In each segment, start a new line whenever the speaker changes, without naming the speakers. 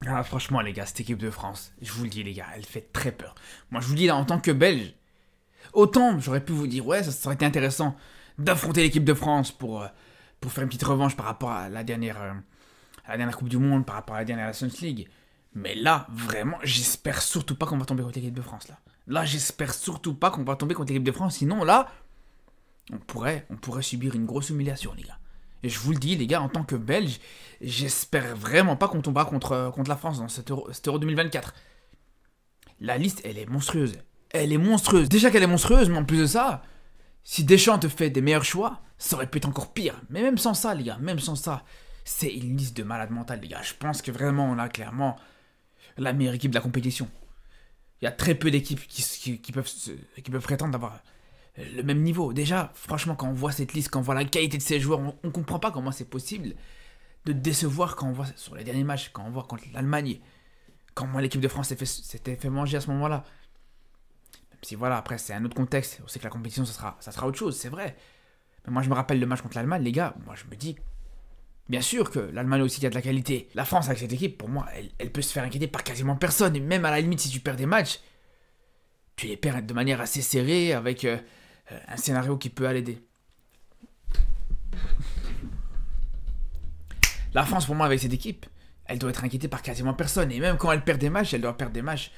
Ah, franchement, les gars, cette équipe de France, je vous le dis, les gars, elle fait très peur. Moi, je vous le dis, là, en tant que Belge, autant j'aurais pu vous dire, ouais, ça aurait été intéressant d'affronter l'équipe de France pour faire une petite revanche par rapport à la dernière Coupe du Monde, par rapport à la dernière Nations League. Mais là, vraiment, j'espère surtout pas qu'on va tomber contre l'équipe de France, là. Là, j'espère surtout pas qu'on va tomber contre l'équipe de France, sinon, là, on pourrait subir une grosse humiliation, les gars. Et je vous le dis, les gars, en tant que Belge, j'espère vraiment pas qu'on tombera contre la France dans cet Euro 2024. La liste, elle est monstrueuse. Elle est monstrueuse. Déjà qu'elle est monstrueuse, mais en plus de ça, si Deschamps te fait des meilleurs choix, ça aurait pu être encore pire. Mais même sans ça, les gars, même sans ça, c'est une liste de malades mentales, les gars. Je pense que vraiment, on a clairement la meilleure équipe de la compétition. Il y a très peu d'équipes qui peuvent prétendre d'avoir le même niveau. Déjà, franchement, quand on voit cette liste, quand on voit la qualité de ces joueurs, on comprend pas comment c'est possible de décevoir quand on voit sur les derniers matchs, quand on voit contre l'Allemagne, comment l'équipe de France s'était fait manger à ce moment-là. Même si voilà, après c'est un autre contexte, on sait que la compétition ça sera autre chose, c'est vrai. Mais moi je me rappelle le match contre l'Allemagne, les gars, moi je me dis, bien sûr que l'Allemagne aussi a de la qualité. La France avec cette équipe, pour moi, elle peut se faire inquiéter par quasiment personne. Et même à la limite, si tu perds des matchs, tu les perds de manière assez serrée, avec un scénario qui peut aller. La France, pour moi, avec cette équipe, elle doit être inquiétée par quasiment personne. Et même quand elle perd des matchs, elle doit perdre des matchs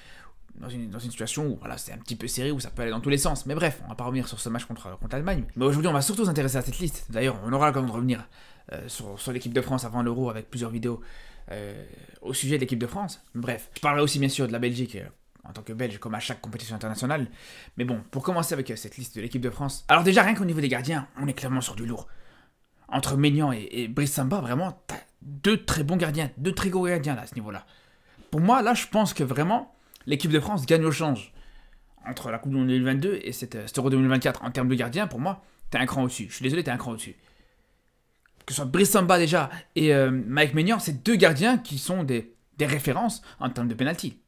dans une situation où voilà, c'est un petit peu serré, où ça peut aller dans tous les sens. Mais bref, on va pas revenir sur ce match contre l'Allemagne. Mais aujourd'hui, on va surtout s'intéresser à cette liste. D'ailleurs, on aura l'occasion de revenir sur l'équipe de France avant l'Euro avec plusieurs vidéos au sujet de l'équipe de France. Bref, je parlerai aussi bien sûr de la Belgique en tant que Belge, comme à chaque compétition internationale. Mais bon, pour commencer avec cette liste de l'équipe de France. Alors déjà, rien qu'au niveau des gardiens, on est clairement sur du lourd. Entre Maignan et Brice Samba, vraiment, t'as deux très bons gardiens, deux très gros gardiens là, à ce niveau-là. Pour moi, là, je pense que vraiment, l'équipe de France gagne au change. Entre la Coupe du Monde 2022 et cet Euro 2024, en termes de gardiens, pour moi, t'es un cran au-dessus. Je suis désolé, t'es un cran au-dessus. Que ce soit Brice Samba déjà et Mike Maignan, c'est deux gardiens qui sont des références en termes de pénalty.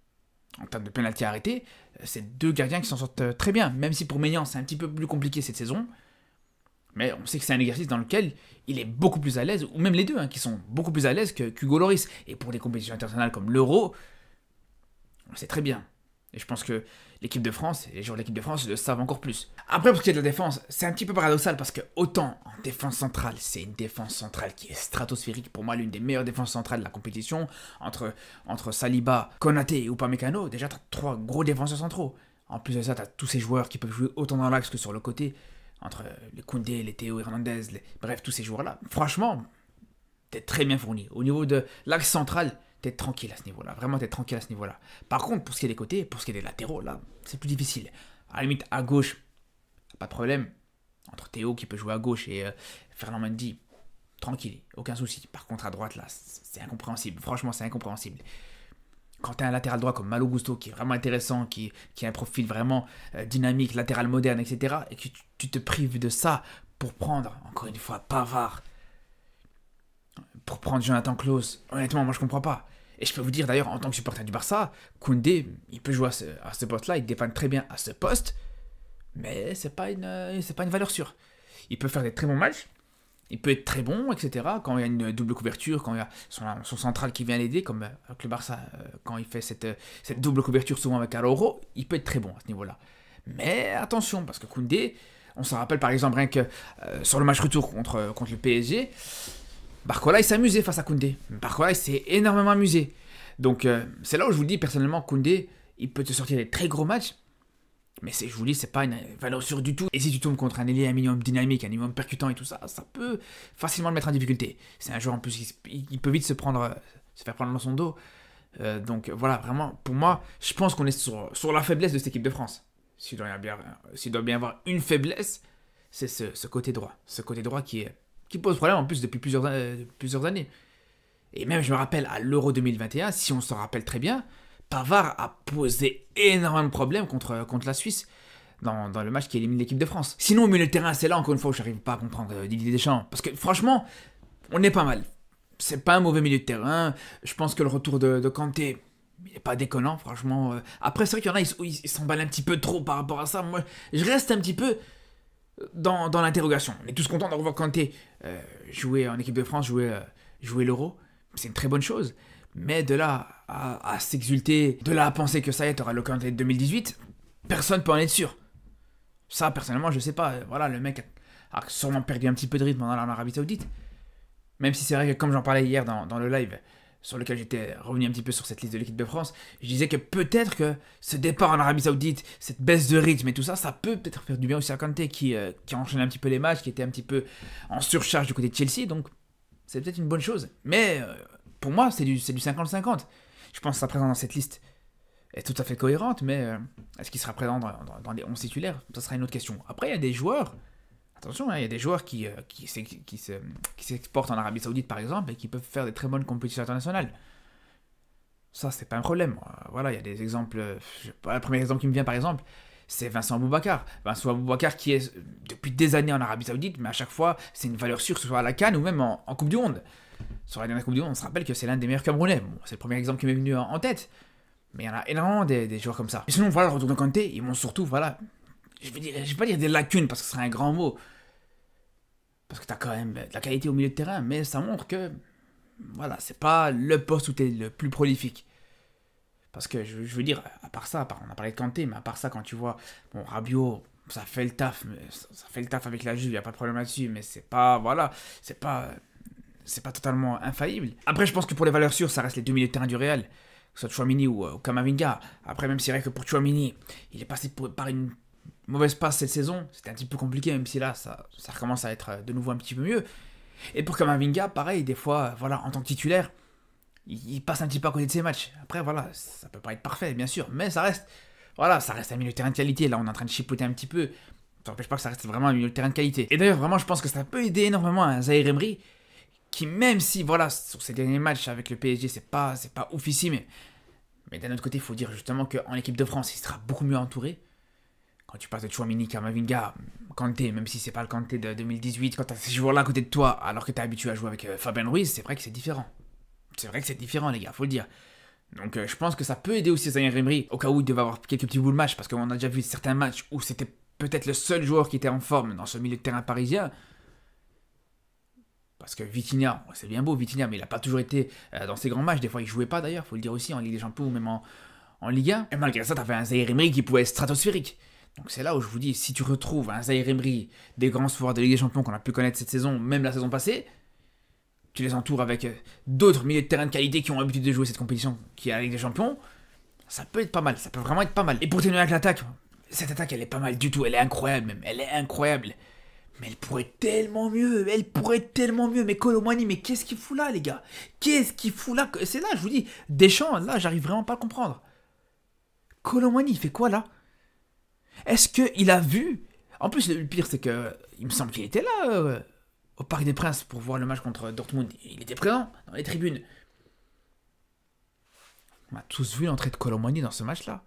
En termes de pénalty arrêté, c'est deux gardiens qui s'en sortent très bien. Même si pour Maignan, c'est un petit peu plus compliqué cette saison. Mais on sait que c'est un exercice dans lequel il est beaucoup plus à l'aise, ou même les deux, qui sont beaucoup plus à l'aise qu'Hugo Lloris. Et pour des compétitions internationales comme l'Euro, on le sait très bien. Et je pense que l'équipe de France, et les joueurs de l'équipe de France le savent encore plus. Après, pour ce qui est de la défense, c'est un petit peu paradoxal parce que autant en défense centrale, c'est une défense centrale qui est stratosphérique. Pour moi, l'une des meilleures défenses centrales de la compétition. Entre Saliba, Konaté et Upamecano, déjà, t'as trois gros défenseurs centraux. En plus de ça, t'as tous ces joueurs qui peuvent jouer autant dans l'axe que sur le côté. Entre les Koundé, les Théo Hernandez, bref, tous ces joueurs-là. Franchement, t'es très bien fourni. Au niveau de l'axe central, t'es tranquille à ce niveau-là. Vraiment, t'es tranquille à ce niveau-là. Par contre, pour ce qui est des côtés, pour ce qui est des latéraux, là, c'est plus difficile. À la limite, à gauche, pas de problème. Entre Théo qui peut jouer à gauche et Fernand Mendy, tranquille, aucun souci. Par contre, à droite, là, c'est incompréhensible. Franchement, c'est incompréhensible. Quand tu as un latéral droit comme Malo Gusto, qui est vraiment intéressant, qui a un profil vraiment dynamique, latéral moderne, etc., et que tu te prives de ça pour prendre, encore une fois, Pavard, pour prendre Jonathan Klaus, honnêtement, moi je comprends pas. Et je peux vous dire d'ailleurs, en tant que supporter du Barça, Koundé, il peut jouer à ce poste-là, il dépanne très bien à ce poste, mais c'est pas une valeur sûre. Il peut faire des très bons matchs, il peut être très bon, etc. Quand il y a une double couverture, quand il y a son central qui vient l'aider, comme avec le Barça, quand il fait cette double couverture souvent avec Araujo, il peut être très bon à ce niveau-là. Mais attention, parce que Koundé, on s'en rappelle par exemple rien que sur le match retour contre le PSG, Barcola il s'est amusé face à Koundé. Barcola il s'est énormément amusé. Donc c'est là où je vous dis personnellement, Koundé, il peut te sortir des très gros matchs, mais je vous dis, c'est pas une valeur sûre du tout. Et si tu tombes contre un ailier un minimum dynamique, un minimum percutant et tout ça, ça peut facilement le mettre en difficulté. C'est un joueur en plus, il peut vite se faire prendre dans son dos. Donc voilà, vraiment, pour moi, je pense qu'on est sur la faiblesse de cette équipe de France. S'il doit bien avoir une faiblesse, c'est ce côté droit. Ce côté droit qui pose problème en plus depuis plusieurs années. Et même, je me rappelle, à l'Euro 2021, si on s'en rappelle très bien, Pavard a posé énormément de problèmes contre la Suisse dans le match qui élimine l'équipe de France. Sinon, au milieu de terrain, c'est là encore une fois où je n'arrive pas à comprendre Didier Deschamps. Parce que franchement, on est pas mal. C'est pas un mauvais milieu de terrain. Je pense que le retour de Kanté, il n'est pas déconnant, franchement. Après, c'est vrai qu'il y en a, ils s'emballent un petit peu trop par rapport à ça. Moi, je reste un petit peu dans l'interrogation. On est tous contents de revoir Kanté jouer en équipe de France, jouer l'Euro. C'est une très bonne chose. Mais de là à s'exulter, de là à penser que ça y est, t'auras le Kanté de 2018, personne peut en être sûr. Ça, personnellement, je sais pas. Voilà, le mec a sûrement perdu un petit peu de rythme en Arabie Saoudite. Même si c'est vrai que, comme j'en parlais hier dans le live, sur lequel j'étais revenu un petit peu sur cette liste de l'équipe de France, je disais que peut-être que ce départ en Arabie Saoudite, cette baisse de rythme et tout ça, ça peut peut-être faire du bien aussi à Kanté qui a enchaîné un petit peu les matchs, qui était un petit peu en surcharge du côté de Chelsea, donc c'est peut-être une bonne chose. Mais pour moi, c'est du 50-50. Je pense que sa présence dans cette liste est tout à fait cohérente, mais est-ce qu'il sera présent dans les 11 titulaires? Ça sera une autre question. Après, il y a des joueurs, attention, hein, il y a des joueurs qui s'exportent en Arabie Saoudite par exemple et qui peuvent faire des très bonnes compétitions internationales. Ça, c'est pas un problème. Voilà, il y a des exemples. Le premier exemple qui me vient par exemple, c'est Vincent Aboubakar. Vincent Aboubakar qui est depuis des années en Arabie Saoudite, mais à chaque fois, c'est une valeur sûre, que ce soit à la CAN ou même en Coupe du Monde. Sur la dernière Coupe du Monde, on se rappelle que c'est l'un des meilleurs Camerounais. Bon, c'est le premier exemple qui m'est venu en tête. Mais il y en a énormément des joueurs comme ça. Et sinon, voilà, le retour de Kanté, ils m'ont surtout, voilà, je vais pas dire des lacunes parce que ce serait un grand mot. Parce que t'as quand même de la qualité au milieu de terrain, mais ça montre que, voilà, c'est pas le poste où t'es le plus prolifique. Parce que, je veux dire, à part ça, on a parlé de Kanté, mais à part ça, quand tu vois, bon, Rabiot, ça fait le taf, mais ça fait le taf avec la Juve, y a pas de problème là-dessus, mais c'est pas, voilà, c'est pas totalement infaillible. Après, je pense que pour les valeurs sûres, ça reste les deux milieux de terrain du Real, que ce soit Tchouaméni ou Camavinga. Après, même si c'est vrai que pour Tchouaméni, il est passé par une mauvaise passe cette saison, c'était un petit peu compliqué, même si là, ça recommence à être de nouveau un petit peu mieux. Et pour Camavinga, pareil, des fois, voilà, en tant que titulaire, il passe un petit peu à côté de ses matchs. Après, voilà, ça peut pas être parfait, bien sûr, mais ça reste, voilà, ça reste un milieu de terrain de qualité. Là, on est en train de chipoter un petit peu. Ça n'empêche pas que ça reste vraiment un milieu de terrain de qualité. Et d'ailleurs, vraiment, je pense que ça peut aider énormément à Zahir Emery, qui même si, voilà, sur ses derniers matchs avec le PSG, c'est pas oufissime, mais d'un autre côté, il faut dire justement qu'en équipe de France, il sera beaucoup mieux entouré. Quand tu passes de Tchouaméni, Camavinga, Kanté, même si c'est pas le Kanté de 2018, quand tu as ces joueurs-là à côté de toi, alors que tu es habitué à jouer avec Fabien Ruiz, c'est vrai que c'est différent. C'est vrai que c'est différent, les gars, faut le dire. Donc je pense que ça peut aider aussi Zahir Emery, au cas où il devait avoir quelques petits bouts de match, parce qu'on a déjà vu certains matchs où c'était peut-être le seul joueur qui était en forme dans ce milieu de terrain parisien. Parce que Vitinha, c'est bien beau Vitinha, mais il n'a pas toujours été dans ses grands matchs. Des fois, il jouait pas d'ailleurs, faut le dire aussi, en Ligue des Champions ou même en Ligue 1. Et malgré ça, tu avais un Zahir Emery qui pouvait être stratosphérique. Donc c'est là où je vous dis, si tu retrouves un Zahir Emery, des grands joueurs de Ligue des Champions qu'on a pu connaître cette saison, même la saison passée, tu les entoures avec d'autres milieux de terrain de qualité qui ont l'habitude de jouer cette compétition qui est la Ligue des Champions, ça peut être pas mal, ça peut vraiment être pas mal. Et pour terminer avec l'attaque, cette attaque elle est pas mal du tout, elle est incroyable même, elle est incroyable. Mais elle pourrait tellement mieux, mais Kolo Muani, mais qu'est-ce qu'il fout là les gars? Qu'est-ce qu'il fout là? C'est là, je vous dis, Deschamps, là j'arrive vraiment pas à comprendre. Kolo Muani, il fait quoi là? Est-ce qu'il a vu? En plus le pire c'est que, il me semble qu'il était là au Parc des Princes pour voir le match contre Dortmund. Il était présent dans les tribunes. On a tous vu l'entrée de Kolo Muani dans ce match-là.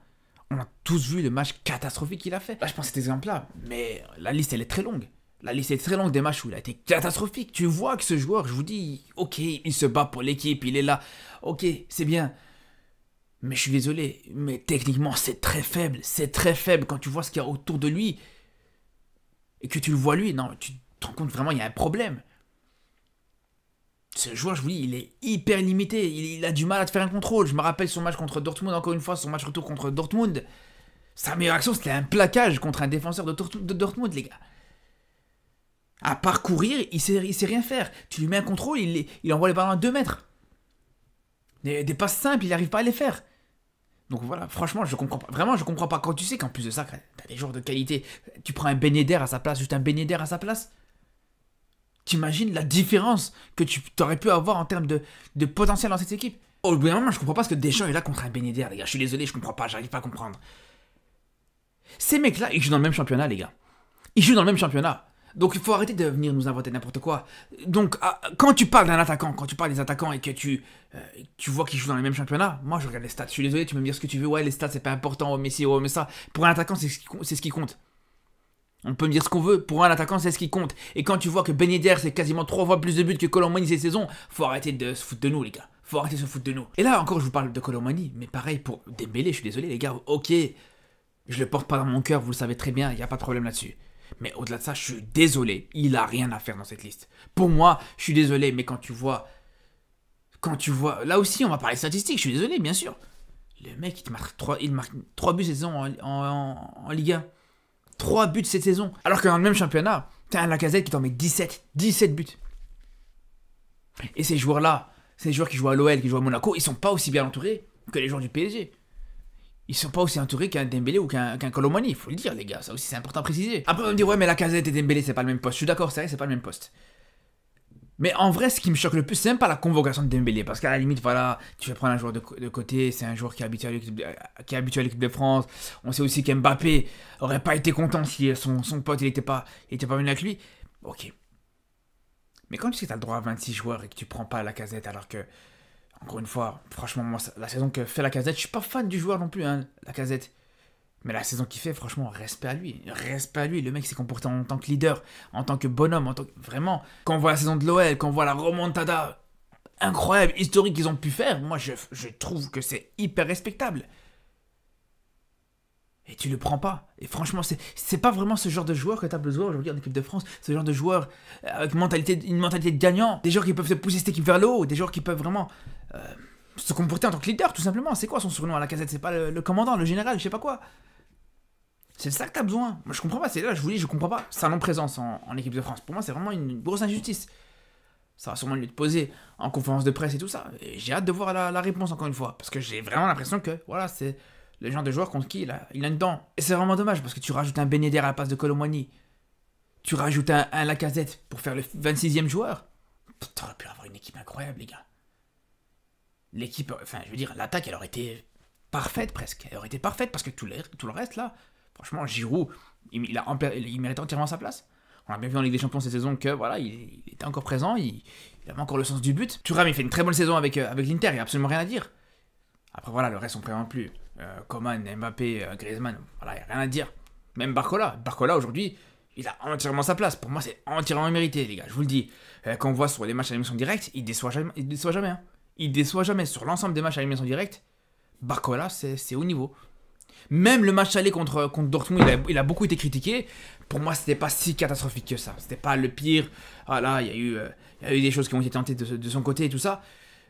On a tous vu le match catastrophique qu'il a fait. Là, je prends cet exemple-là, mais la liste, elle est très longue. La liste est très longue des matchs où il a été catastrophique. Tu vois que ce joueur, je vous dis, ok, il se bat pour l'équipe, il est là. Ok, c'est bien. Mais je suis désolé, mais techniquement, c'est très faible. C'est très faible quand tu vois ce qu'il y a autour de lui. Et que tu le vois lui, non, tu te rends compte vraiment, il y a un problème. Ce joueur, je vous dis, il est hyper limité. Il a du mal à te faire un contrôle. Je me rappelle son match contre Dortmund, encore une fois, son match retour contre Dortmund. Sa meilleure action, c'était un plaquage contre un défenseur de Dortmund, les gars. À parcourir, il sait rien faire. Tu lui mets un contrôle, il envoie les ballons à 2 mètres. Des passes simples, il n'arrive pas à les faire. Donc voilà, franchement, je comprends pas. Vraiment, je comprends pas. Quand tu sais qu'en plus de ça, t'as des joueurs de qualité, tu prends un Ben Yedder à sa place, juste un Ben Yedder à sa place. T'imagines la différence que tu aurais pu avoir en termes de potentiel dans cette équipe. Au bout d'un moment, je comprends pas ce que Deschamps est là contre un Ben Yedder, les gars. Je suis désolé, je comprends pas, j'arrive pas à comprendre. Ces mecs-là, ils jouent dans le même championnat, les gars. Ils jouent dans le même championnat. Donc il faut arrêter de venir nous inventer n'importe quoi. Donc quand tu parles d'un attaquant, quand tu parles des attaquants et que tu vois qu'ils jouent dans les mêmes championnats, moi je regarde les stats. Je suis désolé, tu peux me dire ce que tu veux, ouais les stats c'est pas important, oh Messi, oh mais ça. Pour un attaquant c'est ce qui compte. On peut me dire ce qu'on veut, pour un attaquant c'est ce qui compte. Et quand tu vois que Ben Yedder c'est quasiment 3 fois plus de buts que Kolo Muani cette saison, faut arrêter de se foutre de nous les gars. Faut arrêter de se foutre de nous. Et là encore je vous parle de Kolo Muani, mais pareil pour Dembélé, je suis désolé les gars, ok. Je le porte pas dans mon cœur, vous le savez très bien, il n'y a pas de problème là-dessus. Mais au-delà de ça, je suis désolé, il a rien à faire dans cette liste. Pour moi, je suis désolé, mais quand tu vois quand tu vois... Là aussi, on va parler statistiques, je suis désolé, bien sûr. Le mec, il marque 3 buts cette saison en Ligue 1. 3 buts cette saison. Alors que dans le même championnat, t'as un Lacazette qui t'en met 17. 17 buts. Et ces joueurs-là, ces joueurs qui jouent à l'OL, qui jouent à Monaco, ils sont pas aussi bien entourés que les joueurs du PSG. Ils sont pas aussi entourés qu'un Dembélé ou qu'un Colomani, il faut le dire les gars, ça aussi c'est important à préciser. Après on me dit ouais mais Lacazette et Dembélé c'est pas le même poste, je suis d'accord, c'est vrai c'est pas le même poste. Mais en vrai ce qui me choque le plus c'est même pas la convocation de Dembélé, parce qu'à la limite voilà, tu vas prendre un joueur de côté, c'est un joueur qui est habitué à l'équipe de France, on sait aussi qu'Mbappé aurait pas été content si son pote il était pas venu avec lui, ok. Mais quand tu sais que t'as le droit à 26 joueurs et que tu prends pas Lacazette alors que... Encore une fois, franchement, moi, la saison que fait Lacazette, je suis pas fan du joueur non plus, hein, Lacazette. Mais la saison qu'il fait, franchement, respect à lui. Respect à lui. Le mec s'est comporté en tant que leader, en tant que bonhomme, Vraiment, quand on voit la saison de l'OL, quand on voit la remontada incroyable, historique qu'ils ont pu faire, moi, je trouve que c'est hyper respectable. Et tu le prends pas. Et franchement, c'est pas vraiment ce genre de joueur que t'as besoin aujourd'hui en équipe de France. Ce genre de joueur avec une mentalité de gagnant. Des joueurs qui peuvent se pousser cette équipe vers le haut. Des joueurs qui peuvent vraiment se comporter en tant que leader, tout simplement. C'est quoi son surnom à Lacazette? C'est pas le commandant, le général, je sais pas quoi. C'est ça que t'as besoin. Moi, je comprends pas. C'est là, je vous dis, je comprends pas. Sa non-présence en équipe de France. Pour moi, c'est vraiment une grosse injustice. Ça va sûrement lui te poser en conférence de presse et tout ça. Et j'ai hâte de voir la réponse encore une fois. Parce que j'ai vraiment l'impression que, voilà, c'est le genre de joueur contre qui il a une dent. Et c'est vraiment dommage parce que tu rajoutes un Ben Yedder à la place de Colomani. Tu rajoutes un Lacazette pour faire le 26e joueur. T'aurais pu avoir une équipe incroyable, les gars. L'équipe, enfin, je veux dire, l'attaque, elle aurait été parfaite presque. Elle aurait été parfaite parce que tout le reste, là, franchement, Giroud, il méritait entièrement sa place. On a bien vu en Ligue des Champions cette saison que, voilà, il était encore présent, il avait encore le sens du but. Thuram, il fait une très bonne saison avec l'Inter, il n'y a absolument rien à dire. Après, voilà, le reste, on ne prévient plus. Coman, Mbappé, Griezmann, voilà, il n'y a rien à dire. Même Barcola. Barcola, aujourd'hui, il a entièrement sa place. Pour moi, c'est entièrement mérité, les gars. Je vous le dis. Quand on voit sur les matchs à l'émission directe, il déçoit jamais. Il déçoit jamais. Hein. Il déçoit jamais. Sur l'ensemble des matchs à l'émission directe, Barcola, c'est haut niveau. Même le match aller contre Dortmund, il a beaucoup été critiqué. Pour moi, c'était pas si catastrophique que ça. C'était pas le pire. Voilà, il y a eu des choses qui ont été tentées de son côté et tout ça.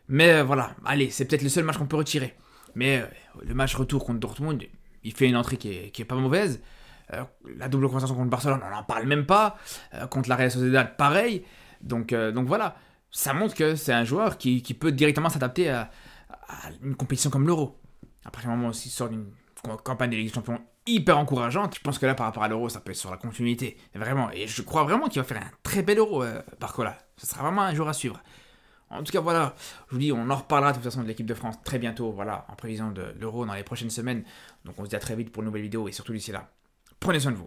Mais voilà, allez, c'est peut-être le seul match qu'on peut retirer. Mais le match retour contre Dortmund, il fait une entrée qui est pas mauvaise. La double confrontation contre Barcelone, on n'en parle même pas. Contre la Real Sociedad, pareil. Donc voilà, ça montre que c'est un joueur qui peut directement s'adapter à une compétition comme l'Euro. À partir du moment où il sort d'une campagne de Ligue des Champions hyper encourageante, je pense que là, par rapport à l'Euro, ça peut être sur la continuité. Vraiment. Et je crois vraiment qu'il va faire un très bel Euro, Barcola. Ce sera vraiment un joueur à suivre. En tout cas, voilà, je vous dis, on en reparlera de toute façon de l'équipe de France très bientôt, voilà, en prévision de l'Euro dans les prochaines semaines. Donc on se dit à très vite pour une nouvelle vidéo et surtout d'ici là, prenez soin de vous.